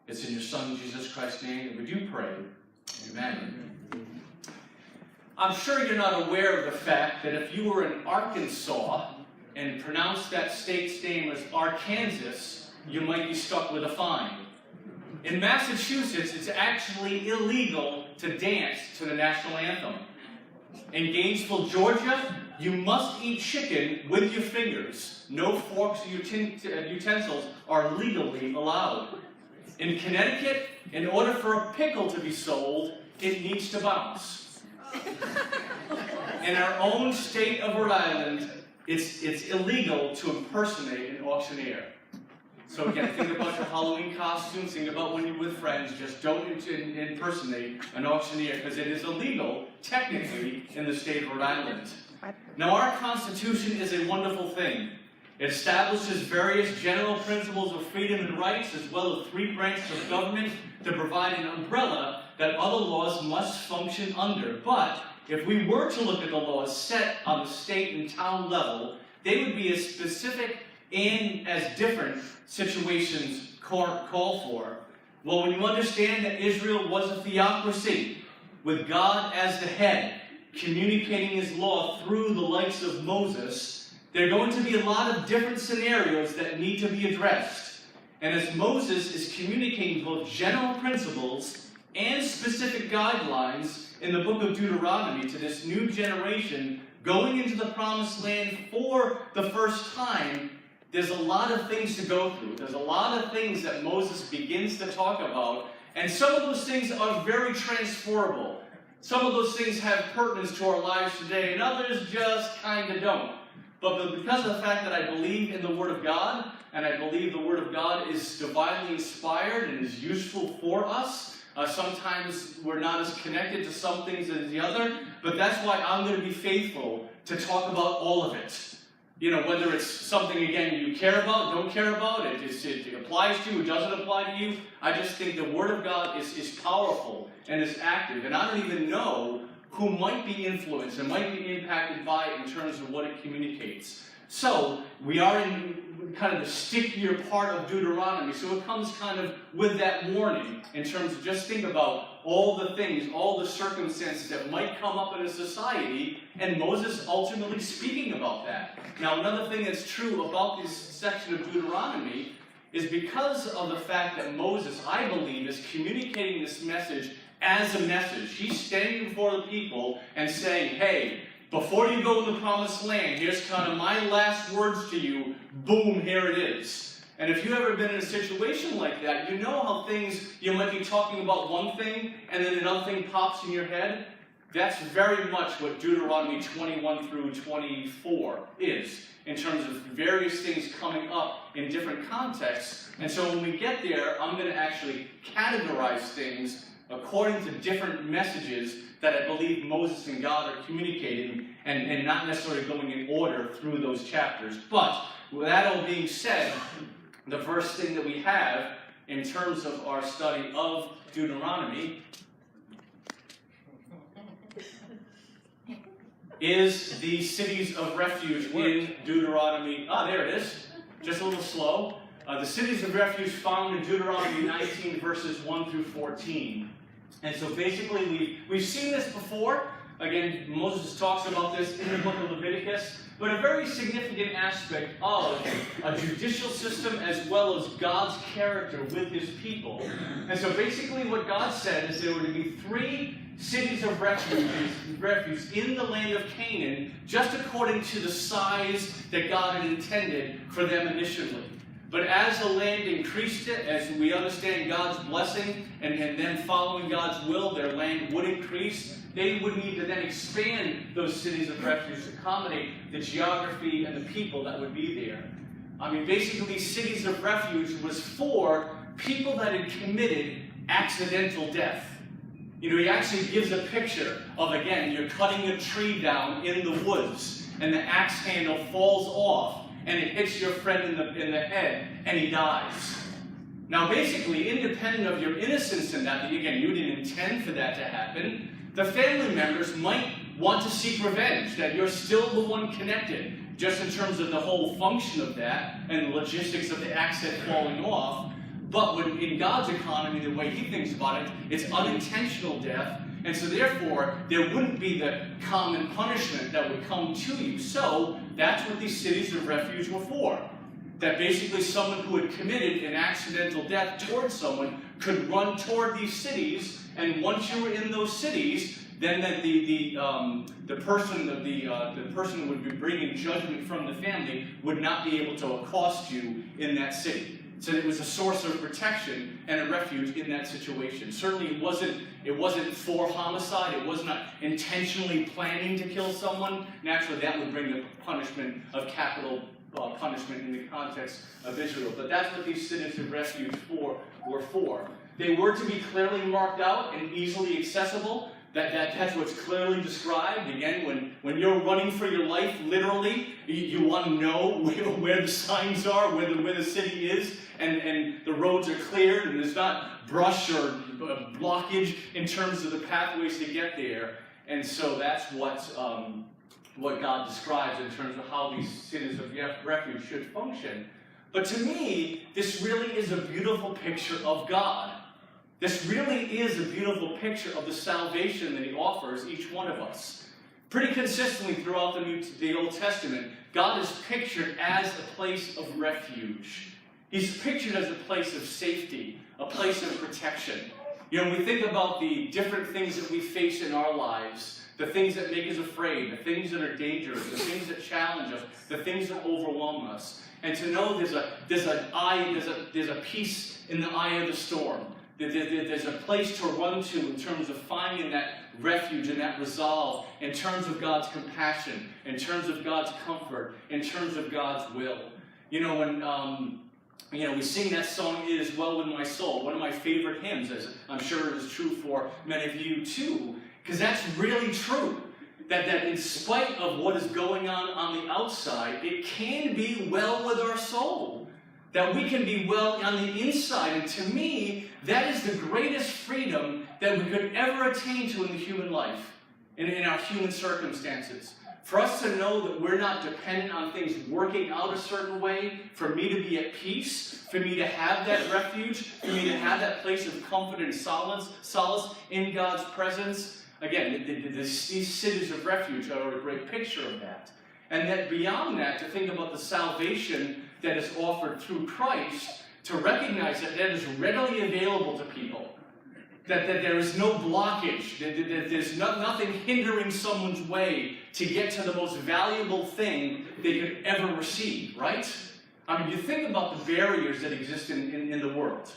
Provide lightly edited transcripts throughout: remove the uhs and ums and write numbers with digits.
It's in your Son, Jesus Christ's name, that we do pray. Amen. I'm sure you're not aware of the fact that if you were in Arkansas and pronounced that state's name as Arkansas, you might be stuck with a fine. In Massachusetts, it's actually illegal to dance to the national anthem. In Gainesville, Georgia, you must eat chicken with your fingers. No forks or utensils are legally allowed. In Connecticut, in order for a pickle to be sold, it needs to bounce. In our own state of Rhode Island, it's illegal to impersonate an auctioneer. So again, think about your Halloween costumes, think about when you're with friends, just don't impersonate an auctioneer, because it is illegal, technically, in the state of Rhode Island. Now, our Constitution is a wonderful thing. It establishes various general principles of freedom and rights, as well as 3 branches of government to provide an umbrella that other laws must function under. But if we were to look at the laws set on the state and town level, they would be as specific and as different situations call for. Well, when you understand that Israel was a theocracy, with God as the head, communicating his law through the likes of Moses, there are going to be a lot of different scenarios that need to be addressed. And as Moses is communicating both general principles and specific guidelines in the book of Deuteronomy to this new generation going into the promised land for the first time, there's a lot of things to go through. There's a lot of things that Moses begins to talk about, and some of those things are very transferable. Some of those things have pertinence to our lives today, and others just kind of don't. But because of the fact that I believe in the Word of God, and I believe the Word of God is divinely inspired and is useful for us, sometimes we're not as connected to some things as the other, but that's why I'm going to be faithful to talk about all of it. You know, whether it's something, again, you care about, don't care about, it applies to you, it doesn't apply to you. I just think the Word of God is powerful and is active. And I don't even know who might be influenced and might be impacted by it in terms of what it communicates. So, we are in kind of the stickier part of Deuteronomy, so it comes kind of with that warning in terms of just think about all the things, all the circumstances that might come up in a society, and Moses ultimately speaking about that. Now, another thing that's true about this section of Deuteronomy is because of the fact that Moses, I believe, is communicating this message as a message. He's standing before the people and saying, hey, before you go in the promised land, here's kind of my last words to you. Boom, here it is. And if you've ever been in a situation like that, you know how things, you might be talking about one thing, and then another thing pops in your head. That's very much what Deuteronomy 21 through 24 is, in terms of various things coming up in different contexts. And so when we get there, I'm going to actually categorize things according to different messages that I believe Moses and God are communicating, and not necessarily going in order through those chapters. But with that all being said, the first thing that we have in terms of our study of Deuteronomy is the cities of refuge in Deuteronomy. There it is. Just a little slow. The cities of refuge found in Deuteronomy 19, verses 1 through 14. And so basically, we've seen this before. Again, Moses talks about this in the book of Leviticus. But a very significant aspect of a judicial system as well as God's character with his people. And so basically what God said is there were to be 3 cities of refuge in the land of Canaan, just according to the size that God had intended for them initially. But as the land increased it, as we understand God's blessing, and them following God's will, their land would increase. They would need to then expand those cities of refuge to accommodate the geography and the people that would be there. I mean, basically, cities of refuge was for people that had committed accidental death. You know, he actually gives a picture of, again, you're cutting a tree down in the woods, and the axe handle falls off, and it hits your friend in the head, and he dies. Now, basically, independent of your innocence in that, again, you didn't intend for that to happen, the family members might want to seek revenge, that you're still the one connected, just in terms of the whole function of that, and the logistics of the axe head falling off. But when in God's economy, the way he thinks about it, it's unintentional death. And so therefore, there wouldn't be the common punishment that would come to you. So that's what these cities of refuge were for. That basically someone who had committed an accidental death towards someone could run toward these cities, and once you were in those cities, then the person who would be bringing judgment from the family would not be able to accost you in that city. So it was a source of protection and a refuge in that situation. Certainly it wasn't for homicide. It was not intentionally planning to kill someone. Naturally, that would bring the punishment of capital punishment in the context of Israel. But that's what these cities of refuge were for. They were to be clearly marked out and easily accessible. That's what's clearly described. Again, when you're running for your life, literally, you want to know where the signs are, where the city is, and the roads are cleared, and there's not brush or blockage in terms of the pathways to get there. And so that's what God describes in terms of how these cities of refuge should function. But to me, this really is a beautiful picture of God. This really is a beautiful picture of the salvation that he offers each one of us. Pretty consistently throughout the Old Testament, God is pictured as a place of refuge. He's pictured as a place of safety, a place of protection. You know, when we think about the different things that we face in our lives, the things that make us afraid, the things that are dangerous, the things that challenge us, the things that overwhelm us, and to know there's a peace in the eye of the storm. There's a place to run to in terms of finding that refuge and that resolve, in terms of God's compassion, in terms of God's comfort, in terms of God's will. You know, when we sing that song, "It Is Well With My Soul," one of my favorite hymns, as I'm sure it is true for many of you too, because that's really true. That in spite of what is going on the outside, it can be well with our soul. That we can be well on the inside. And to me, that is the greatest freedom that we could ever attain to in the human life, in our human circumstances. For us to know that we're not dependent on things working out a certain way, for me to be at peace, for me to have that refuge, for me to have that place of comfort and solace in God's presence. Again, these cities of refuge are a great picture of that. And that beyond that, to think about the salvation that is offered through Christ, to recognize that that is readily available to people. That there is no blockage, that there's nothing hindering someone's way to get to the most valuable thing they could ever receive, right? I mean, you think about the barriers that exist in the world.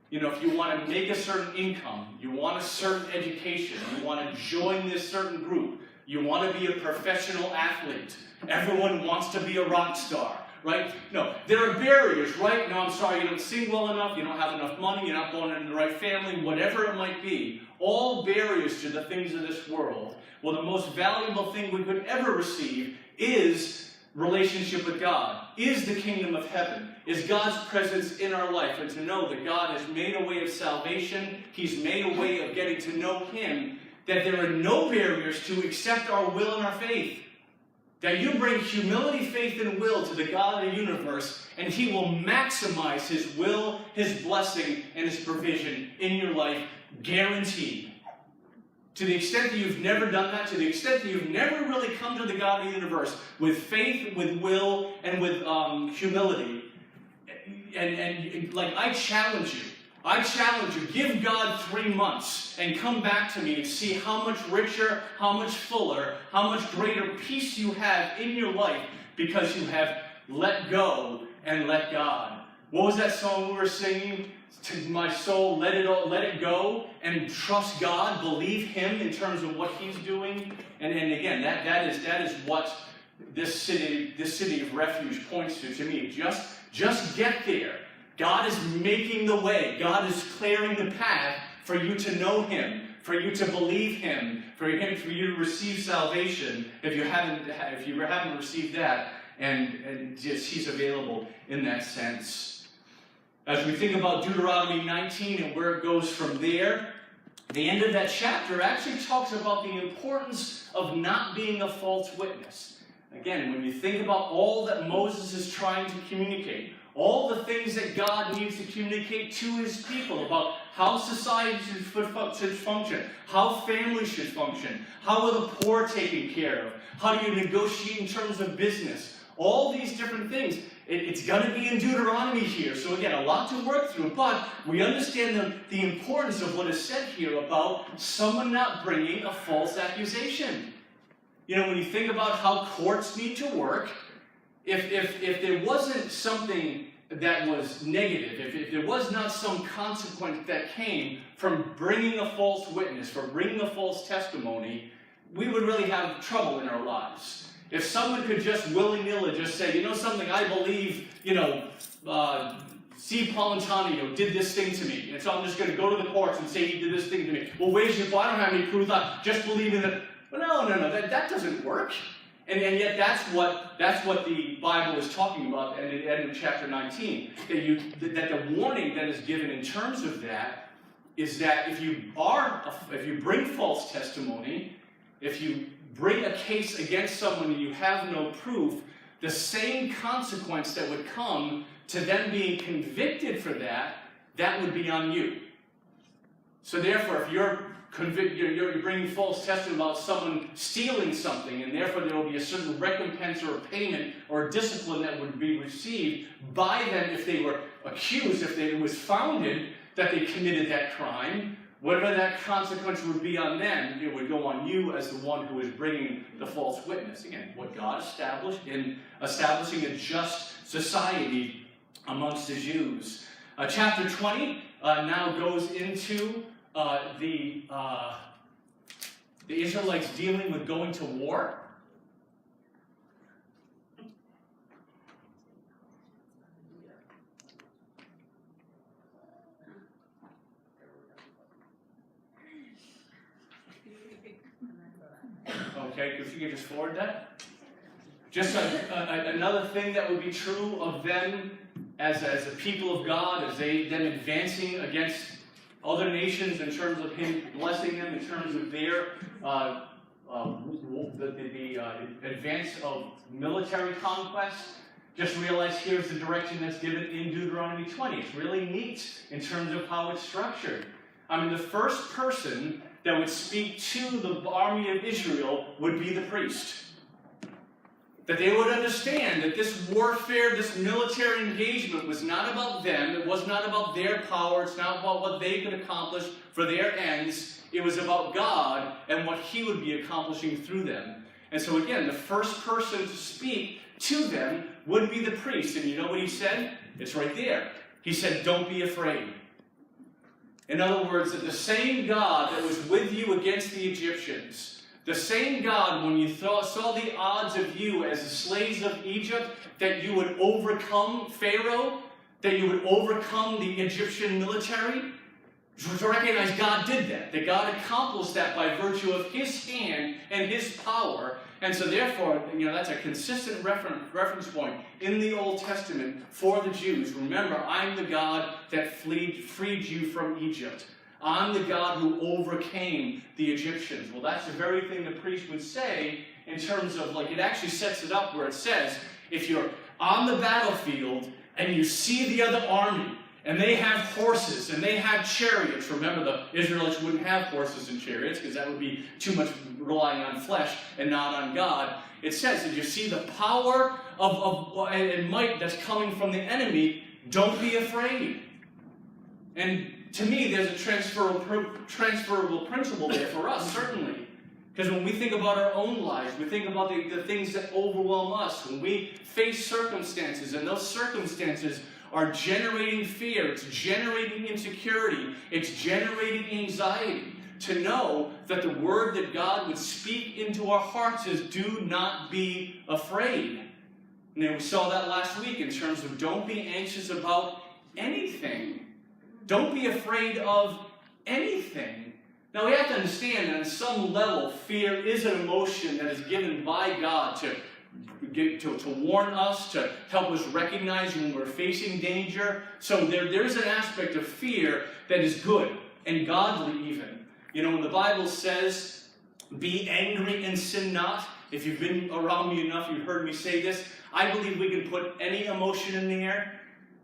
You know, if you want to make a certain income, you want a certain education, you want to join this certain group, you want to be a professional athlete, everyone wants to be a rock star. Right? No, there are barriers, right? No, I'm sorry, you don't sing well enough, you don't have enough money, you're not born in the right family, whatever it might be. All barriers to the things of this world. Well, the most valuable thing we could ever receive is relationship with God, is the kingdom of heaven, is God's presence in our life, and to know that God has made a way of salvation, he's made a way of getting to know him, that there are no barriers to accept our will and our faith. That you bring humility, faith, and will to the God of the universe, and he will maximize his will, his blessing, and his provision in your life, guaranteed. To the extent that you've never done that, to the extent that you've never really come to the God of the universe with faith, with will, and with humility, and like I challenge you, give God 3 months and come back to me and see how much richer, how much fuller, how much greater peace you have in your life because you have let go and let God. What was that song we were singing? To my soul, let it go and trust God, believe him in terms of what he's doing. And again, that is what this city of refuge points to me. Just get there. God is making the way. God is clearing the path for you to know him, for you to believe him, for you to receive salvation if you haven't received that, and just he's available in that sense. As we think about Deuteronomy 19 and where it goes from there, the end of that chapter actually talks about the importance of not being a false witness. Again, when you think about all that Moses is trying to communicate, all the things that God needs to communicate to his people about how society should function, how families should function, how are the poor taken care of, how do you negotiate in terms of business, all these different things. It's going to be in Deuteronomy here. So again, a lot to work through, but we understand the importance of what is said here about someone not bringing a false accusation. You know, when you think about how courts need to work, if there wasn't something that was negative, if there was not some consequence that came from bringing a false witness, from bringing a false testimony, we would really have trouble in our lives. If someone could just willy-nilly just say, you know something, I believe, Steve Polentano did this thing to me, and so I'm just going to go to the courts and say he did this thing to me. Well, where's your, I don't have any proof, I just believe in it. But no, that doesn't work. And yet that's what the Bible is talking about at the end of chapter 19. That the warning that is given in terms of that is that if you bring false testimony, if you bring a case against someone and you have no proof, the same consequence that would come to them being convicted for that would be on you. So therefore, if you're bringing false testimony about someone stealing something, and therefore there will be a certain recompense or a payment or a discipline that would be received by them if they were accused, if it was founded that they committed that crime, whatever that consequence would be on them, it would go on you as the one who is bringing the false witness. Again, what God established in establishing a just society amongst the Jews. Chapter 20 now goes into the Israelites dealing with going to war. Okay, if you could just forward that. Just another thing that would be true of them as a people of God, as them advancing against other nations in terms of him blessing them, in terms of their the advance of military conquest. Just realize here's the direction that's given in Deuteronomy 20. It's really neat in terms of how it's structured. I mean, the first person that would speak to the army of Israel would be the priest. That they would understand that this warfare, this military engagement was not about them, it was not about their power, it's not about what they could accomplish for their ends, it was about God and what he would be accomplishing through them. And so again, the first person to speak to them would be the priest. And you know what he said? It's right there. He said, don't be afraid. In other words, that the same God that was with you against the Egyptians, the same God, when you saw the odds of you as the slaves of Egypt, that you would overcome Pharaoh, that you would overcome the Egyptian military, to recognize God did that God accomplished that by virtue of his hand and his power. And so therefore, that's a consistent reference point in the Old Testament for the Jews. Remember, I'm the God that freed you from Egypt. I'm the God who overcame the Egyptians. Well, that's the very thing the priest would say in terms of, it actually sets it up where it says, if you're on the battlefield and you see the other army, and they have horses, and they have chariots. Remember, the Israelites wouldn't have horses and chariots, because that would be too much relying on flesh and not on God. It says that you see the power and might that's coming from the enemy, don't be afraid. And to me, there's a transferable principle there for us, certainly. Because when we think about our own lives, we think about the things that overwhelm us. When we face circumstances, and those circumstances are generating fear, it's generating insecurity, it's generating anxiety. To know that the word that God would speak into our hearts is, do not be afraid. And we saw that last week in terms of don't be anxious about anything. Don't be afraid of anything. Now we have to understand that on some level, fear is an emotion that is given by God to warn us, to help us recognize when we're facing danger. So there's an aspect of fear that is good and godly even. When the Bible says, be angry and sin not, if you've been around me enough, you've heard me say this, I believe we can put any emotion in there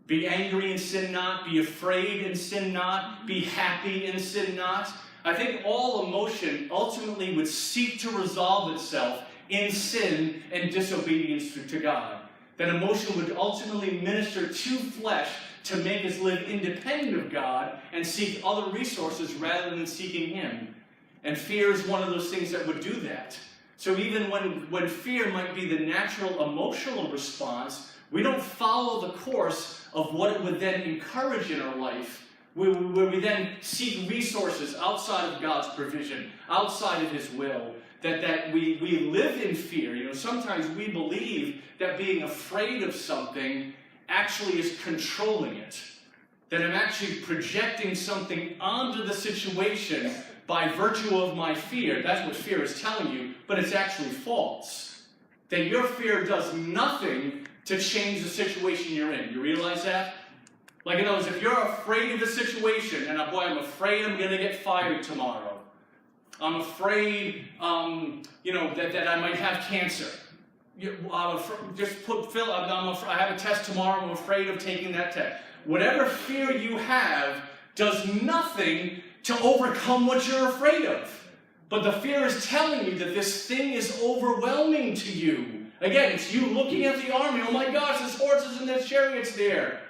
Be angry and sin not. Be afraid and sin not. Be happy and sin not. I think all emotion ultimately would seek to resolve itself in sin and disobedience to God. That emotion would ultimately minister to flesh to make us live independent of God and seek other resources rather than seeking Him. And fear is one of those things that would do that. So even when fear might be the natural emotional response, we don't follow the course of what it would then encourage in our life, where we then seek resources outside of God's provision, outside of His will, that we live in fear. You know, sometimes we believe that being afraid of something actually is controlling it, that I'm actually projecting something onto the situation by virtue of my fear. That's what fear is telling you, but it's actually false. That your fear does nothing to change the situation you're in. You realize that? Like, in other words, if you're afraid of a situation, and boy, I'm afraid I'm going to get fired tomorrow. I'm afraid, that I might have cancer. I have a test tomorrow. I'm afraid of taking that test. Whatever fear you have does nothing to overcome what you're afraid of. But the fear is telling you that this thing is overwhelming to you. Again, it's you looking at the army. Oh my gosh, there's horses and there's chariots there.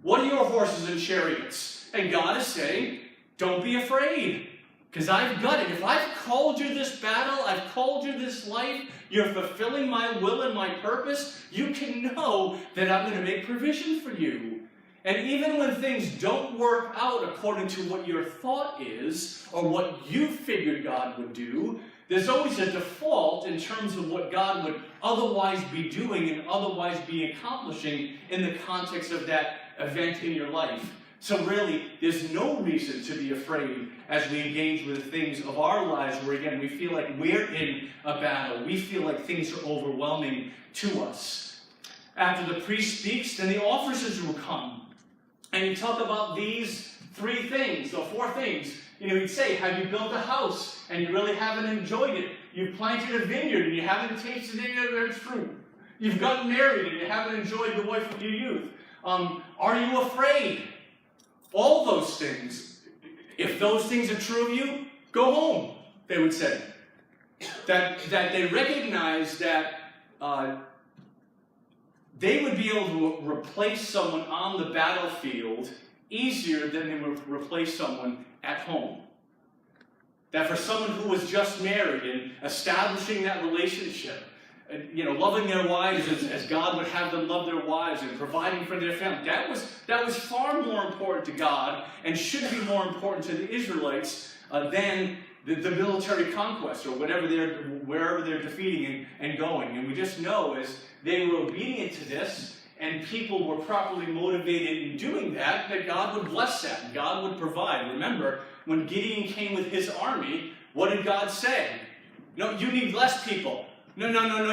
What are your horses and chariots? And God is saying, don't be afraid. Because I've got it. If I've called you this battle, I've called you this life, you're fulfilling my will and my purpose, you can know that I'm going to make provision for you. And even when things don't work out according to what your thought is, or what you figured God would do, there's always a default in terms of what God would otherwise be doing and otherwise be accomplishing in the context of that event in your life. So really, there's no reason to be afraid as we engage with things of our lives where, again, we feel like we're in a battle. We feel like things are overwhelming to us. After the priest speaks, then the officers will come. And you talk about these 3 things, or 4 things. You know, he'd say, have you built a house and you really haven't enjoyed it? You've planted a vineyard and you haven't tasted any of its fruit. You've gotten married and you haven't enjoyed the wife of your youth. Are you afraid? All those things. If those things are true of you, go home, they would say. That they recognize that they would be able to replace someone on the battlefield easier than they would replace someone at home. That for someone who was just married and establishing that relationship, loving their wives as God would have them love their wives and providing for their family, that was far more important to God and should be more important to the Israelites than the military conquest or wherever they're defeating and going. And we just know as they were obedient to this and people were properly motivated in doing that, that God would bless that and God would provide. Remember, when Gideon came with his army, what did God say? No, you need less people. No,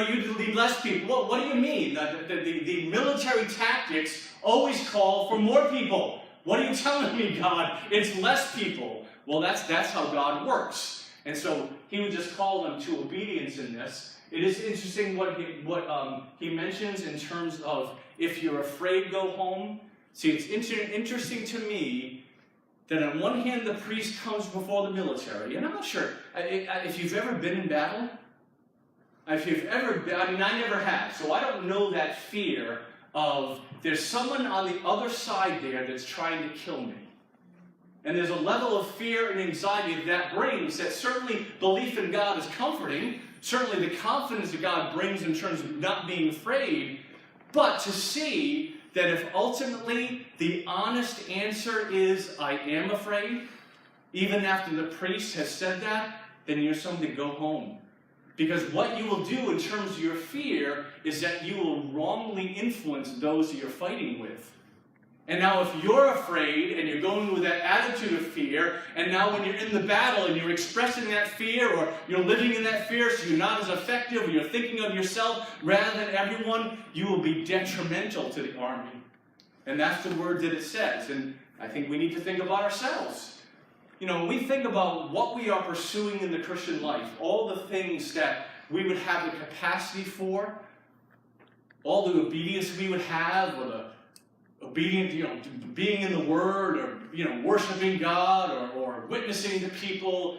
you need less people. What do you mean? The military tactics always call for more people. What are you telling me, God? It's less people. Well, that's how God works. And so he would just call them to obedience in this. It is interesting what he mentions in terms of if you're afraid, go home. See, it's interesting to me that on one hand the priest comes before the military. And I'm not sure if you've ever been in battle. If you've ever been, I never have, so I don't know that fear of there's someone on the other side there that's trying to kill me. And there's a level of fear and anxiety that brings that certainly belief in God is comforting, certainly the confidence that God brings in terms of not being afraid, but to see that if ultimately the honest answer is, I am afraid, even after the priest has said that, then you're someone to go home. Because what you will do in terms of your fear is that you will wrongly influence those that you're fighting with. And now if you're afraid and you're going with that attitude of fear, and now when you're in the battle and you're expressing that fear or you're living in that fear so you're not as effective or you're thinking of yourself rather than everyone, you will be detrimental to the army. And that's the word that it says. And I think we need to think about ourselves. When we think about what we are pursuing in the Christian life, all the things that we would have the capacity for, all the obedience we would have, or obedient, being in the Word, or worshiping God, or witnessing to people.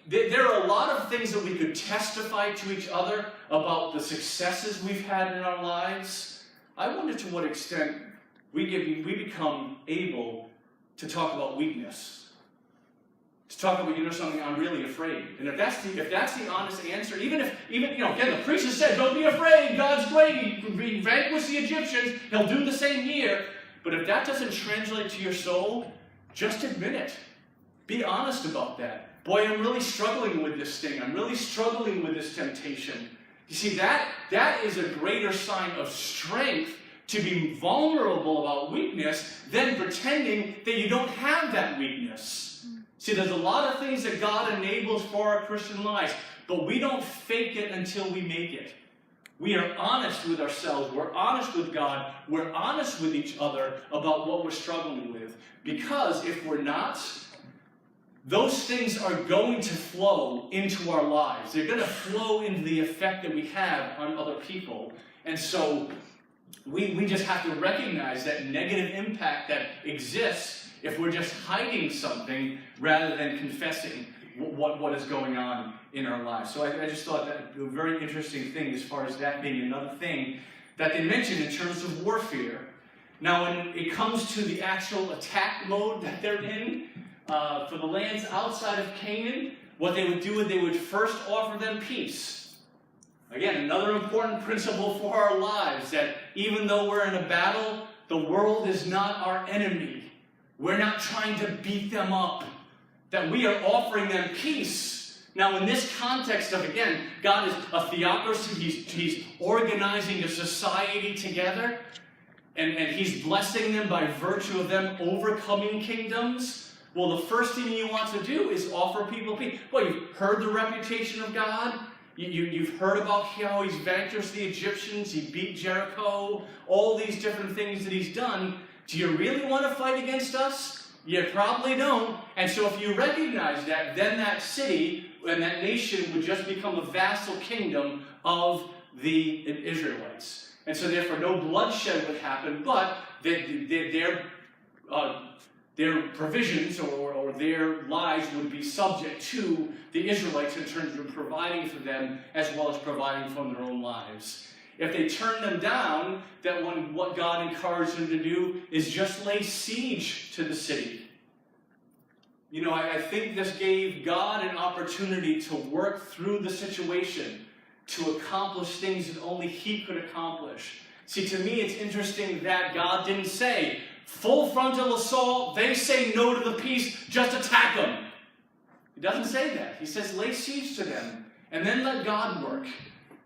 There are a lot of things that we could testify to each other about the successes we've had in our lives. I wonder to what extent we become able to talk about weakness. To talk about, something, I'm really afraid. And if that's the honest answer, even again, the priest has said, don't be afraid, God's great, he vanquished the Egyptians, he'll do the same here. But if that doesn't translate to your soul, just admit it. Be honest about that. Boy, I'm really struggling with this thing. I'm really struggling with this temptation. You see, that is a greater sign of strength to be vulnerable about weakness than pretending that you don't have that weakness. See, there's a lot of things that God enables for our Christian lives, but we don't fake it until we make it. We are honest with ourselves. We're honest with God. We're honest with each other about what we're struggling with. Because if we're not, those things are going to flow into our lives. They're going to flow into the effect that we have on other people. And so we just have to recognize that negative impact that exists if we're just hiding something rather than confessing what is going on in our lives. So I just thought that a very interesting thing as far as that being another thing that they mentioned in terms of warfare. Now when it comes to the actual attack mode that they're in, for the lands outside of Canaan, what they would do is they would first offer them peace. Again, another important principle for our lives, that even though we're in a battle, the world is not our enemy. We're not trying to beat them up. That we are offering them peace. Now, in this context of, again, God is a theocracy. He's organizing a society together, and he's blessing them by virtue of them overcoming kingdoms. Well, the first thing you want to do is offer people peace. Well, you've heard the reputation of God. You've heard about how he's vanquished the Egyptians. He beat Jericho. All these different things that he's done. Do you really want to fight against us? You probably don't. And so if you recognize that, then that city and that nation would just become a vassal kingdom of the Israelites. And so therefore no bloodshed would happen, but their provisions or their lives would be subject to the Israelites in terms of providing for them as well as providing for their own lives. If they turn them down, what God encouraged them to do is just lay siege to the city. I think this gave God an opportunity to work through the situation, to accomplish things that only he could accomplish. See, to me, it's interesting that God didn't say, full frontal assault, they say no to the peace, just attack them. He doesn't say that. He says lay siege to them, and then let God work.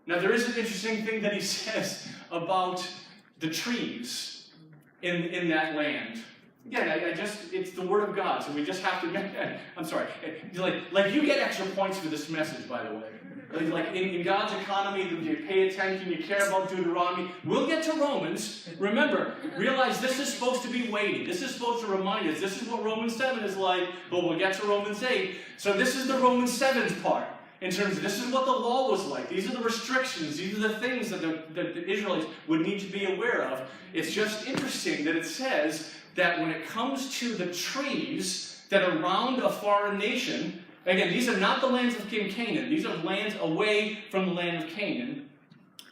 Now, there is an interesting thing that he says about the trees in that land. Again, it's the Word of God, so we just have to, I'm sorry, like you get extra points for this message, by the way. Like in God's economy, you pay attention, you care about Deuteronomy. We'll get to Romans. Remember, realize this is supposed to be weighty. This is supposed to remind us. This is what Romans 7 is like, but we'll get to Romans 8. So this is the Romans 7 part. In terms of this is what the law was like. These are the restrictions. These are the things that the Israelites would need to be aware of. It's just interesting that it says that when it comes to the trees that are around a foreign nation, again, these are not the lands of King Canaan. These are lands away from the land of Canaan.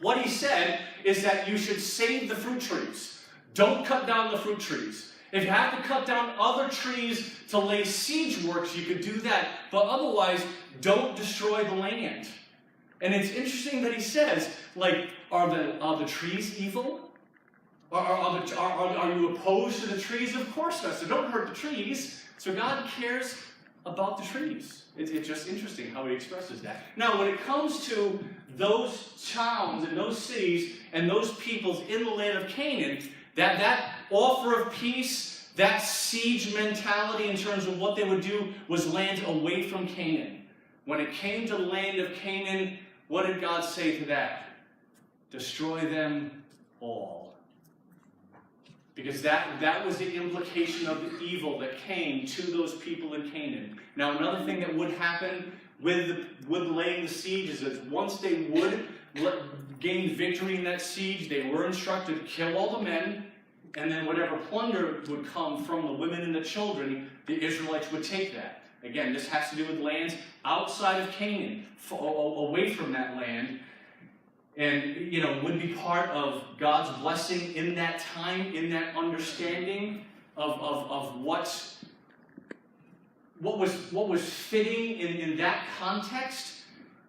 What he said is that you should save the fruit trees. Don't cut down the fruit trees. If you have to cut down other trees to lay siege works, you could do that. But otherwise, don't destroy the land. And it's interesting that he says, are the trees evil? Are you opposed to the trees? Of course not. So don't hurt the trees. So God cares about the trees. It's just interesting how he expresses that. Now, when it comes to those towns and those cities and those peoples in the land of Canaan, that offer of peace, that siege mentality in terms of what they would do was lands away from Canaan. When it came to the land of Canaan, what did God say to that? Destroy them all. Because that was the implication of the evil that came to those people in Canaan. Now, another thing that would happen with laying the siege is that once they would gain victory in that siege, they were instructed to kill all the men and then whatever plunder would come from the women and the children, the Israelites would take that. Again, this has to do with lands outside of Canaan, away from that land, and would be part of God's blessing in that time, in that understanding of what was fitting in that context.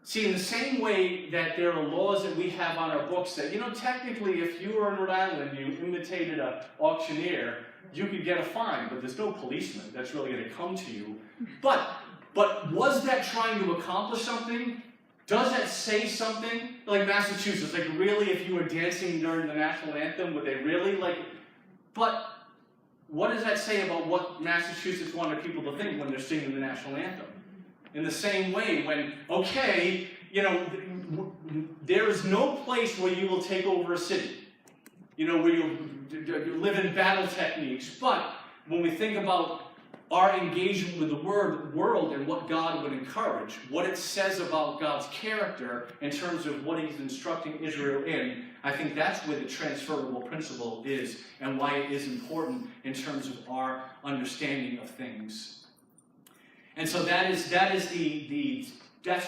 See, in the same way that there are laws that we have on our books that, technically if you were in Rhode Island and you imitated an auctioneer, you could get a fine, but there's no policeman that's really going to come to you. But was that trying to accomplish something? Does that say something? Like Massachusetts, like really if you were dancing during the national anthem, would they really but what does that say about what Massachusetts wanted people to think when they're singing the national anthem? In the same way, when, okay, there is no place where you will take over a city, where you live in battle techniques. But when we think about our engagement with the world and what God would encourage, what it says about God's character in terms of what he's instructing Israel in, I think that's where the transferable principle is and why it is important in terms of our understanding of things. And so that's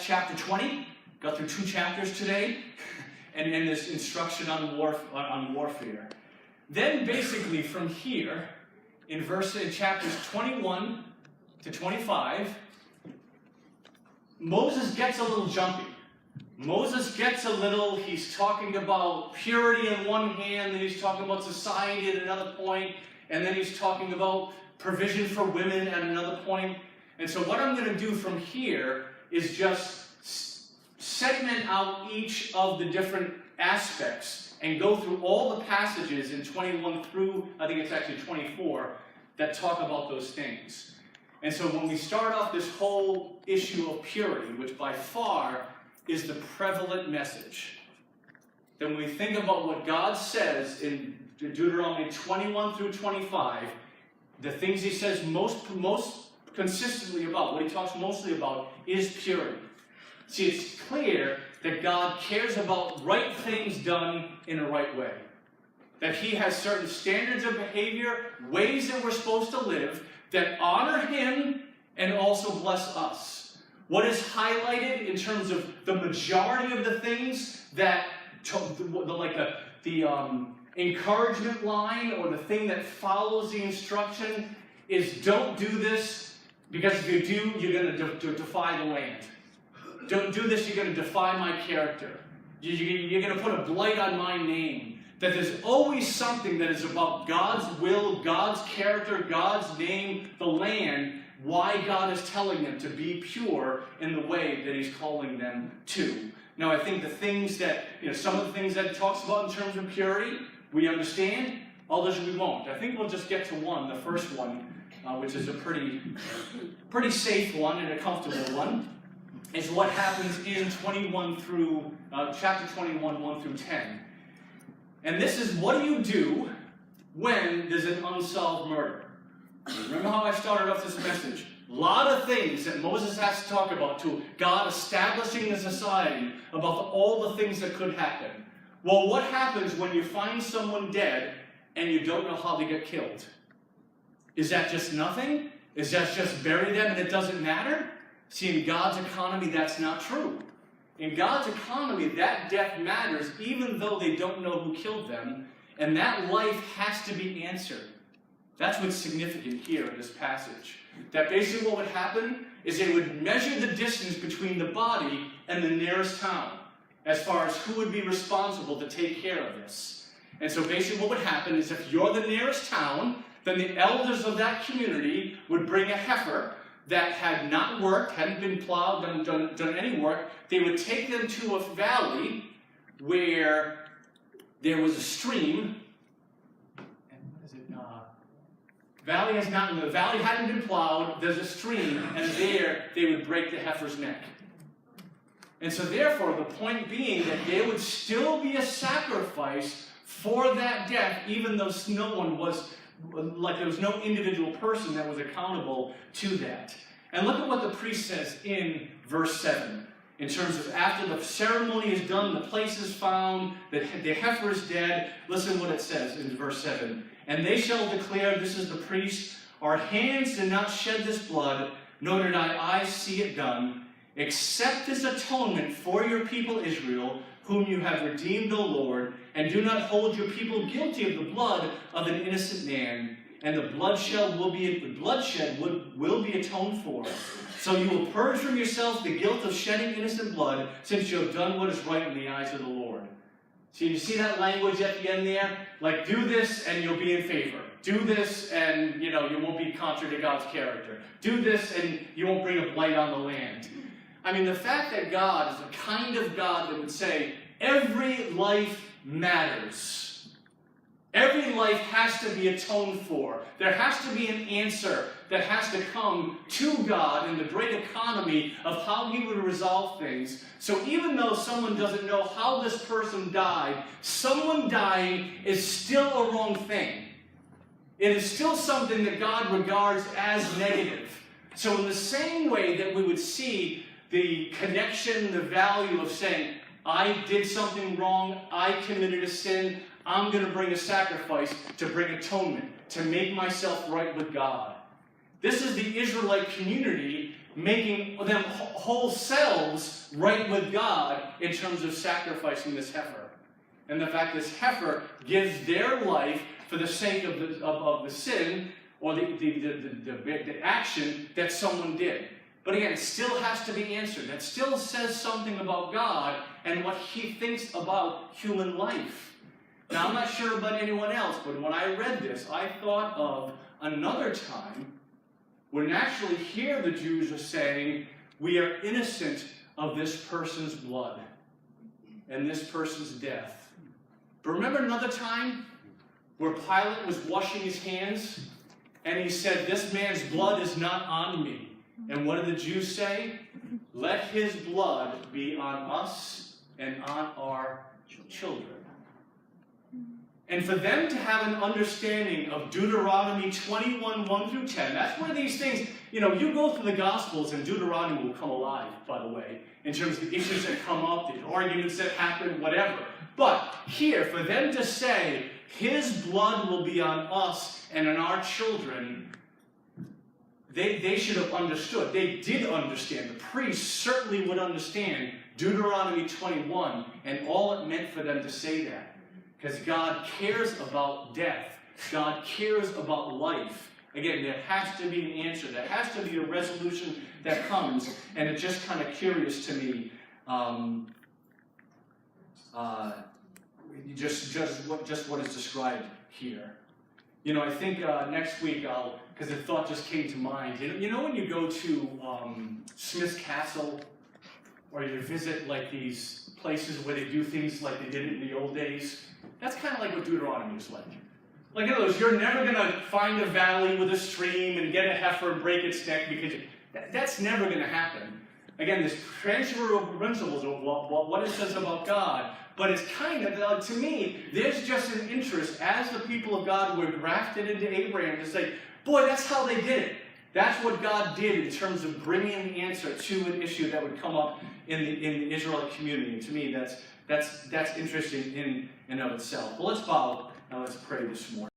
chapter 20. Got through 2 chapters today, and this instruction on warfare. Then basically from here, in chapters 21 to 25, Moses gets a little jumpy. He's talking about purity on one hand, then he's talking about society at another point, and then he's talking about provision for women at another point. And so what I'm going to do from here is just segment out each of the different aspects and go through all the passages in 21 through, I think it's actually 24, that talk about those things. And so when we start off this whole issue of purity, which by far is the prevalent message, then when we think about what God says in Deuteronomy 21 through 25, the things he says most consistently about, what he talks mostly about, is purity. See, it's clear that God cares about right things done in a right way. That he has certain standards of behavior, ways that we're supposed to live, that honor him and also bless us. What is highlighted in terms of the majority of the things that, the encouragement line or the thing that follows the instruction is don't do this, because if you do, you're going to defy the land. Don't do this, you're going to defy my character. You're going to put a blight on my name. That there's always something that is about God's will, God's character, God's name, the land, why God is telling them to be pure in the way that he's calling them to. Now, I think the things that, some of the things that it talks about in terms of purity, we understand, others we won't. I think we'll just get to one, the first one, which is a pretty safe one and a comfortable one, is what happens in chapter 21, 1 through 10. And this is, what do you do when there's an unsolved murder? Remember how I started off this message? A lot of things that Moses has to talk about to God establishing the society about all the things that could happen. Well, what happens when you find someone dead and you don't know how they get killed? Is that just nothing? Is that just bury them and it doesn't matter? See, in God's economy, that's not true. In God's economy, that death matters even though they don't know who killed them, and that life has to be answered. That's what's significant here in this passage. That basically what would happen is they would measure the distance between the body and the nearest town as far as who would be responsible to take care of this. And so basically what would happen is if you're the nearest town, then the elders of that community would bring a heifer that had not worked, hadn't been plowed, done any work. They would take them to a valley where there was a stream. And what is it? The valley hadn't been plowed, there's a stream, and there they would break the heifer's neck. And so therefore, the point being that there would still be a sacrifice for that death, even though no one was, there was no individual person that was accountable to that. And look at what the priest says in verse 7. In terms of after the ceremony is done, the place is found, the heifer is dead. Listen what it says in verse 7. And they shall declare, this is the priest, our hands did not shed this blood, nor did our eyes see it done. Accept this atonement for your people Israel, whom you have redeemed, O Lord, and do not hold your people guilty of the blood of an innocent man, and the bloodshed will be atoned for. So you will purge from yourselves the guilt of shedding innocent blood, since you have done what is right in the eyes of the Lord. So you see that language at the end there? Like, do this and you'll be in favor. Do this and, you won't be contrary to God's character. Do this and you won't bring a blight on the land. I mean, the fact that God is the kind of God that would say, every life matters. Every life has to be atoned for. There has to be an answer that has to come to God in the great economy of how He would resolve things. So even though someone doesn't know how this person died, someone dying is still a wrong thing. It is still something that God regards as negative. So in the same way that we would see the connection, the value of saying, I did something wrong, I committed a sin, I'm going to bring a sacrifice to bring atonement, to make myself right with God. This is the Israelite community making them whole selves right with God in terms of sacrificing this heifer. And the fact this heifer gives their life for the sake of the sin or the action that someone did. But again, it still has to be answered. That still says something about God and what He thinks about human life. Now, I'm not sure about anyone else, but when I read this, I thought of another time when actually here the Jews are saying, we are innocent of this person's blood and this person's death. But remember another time where Pilate was washing his hands and he said, this man's blood is not on me. And what did the Jews say? Let his blood be on us and on our children. And for them to have an understanding of Deuteronomy 21, 1 through 10, that's one of these things, you go through the Gospels and Deuteronomy will come alive, by the way, in terms of the issues that come up, the arguments that happen, whatever. But here, for them to say, his blood will be on us and on our children, they should have understood. They did understand. The priests certainly would understand Deuteronomy 21 and all it meant for them to say that. Because God cares about death. God cares about life. Again, there has to be an answer. There has to be a resolution that comes. And it's just kind of curious to me, just what is described here. I think next week because the thought just came to mind. When you go to Smith's Castle, or you visit like these places where they do things like they did it in the old days, that's kind of like what Deuteronomy is like. Like in other words, you're never going to find a valley with a stream and get a heifer and break its neck because that's never going to happen. Again, this transferable principles of what it says about God, but it's kind of, to me, there's just an interest as the people of God were grafted into Abraham to say, boy, that's how they did it. That's what God did in terms of bringing the answer to an issue that would come up in the Israelite community. And to me, that's interesting in and of itself. Well, let's bow and let's pray this morning.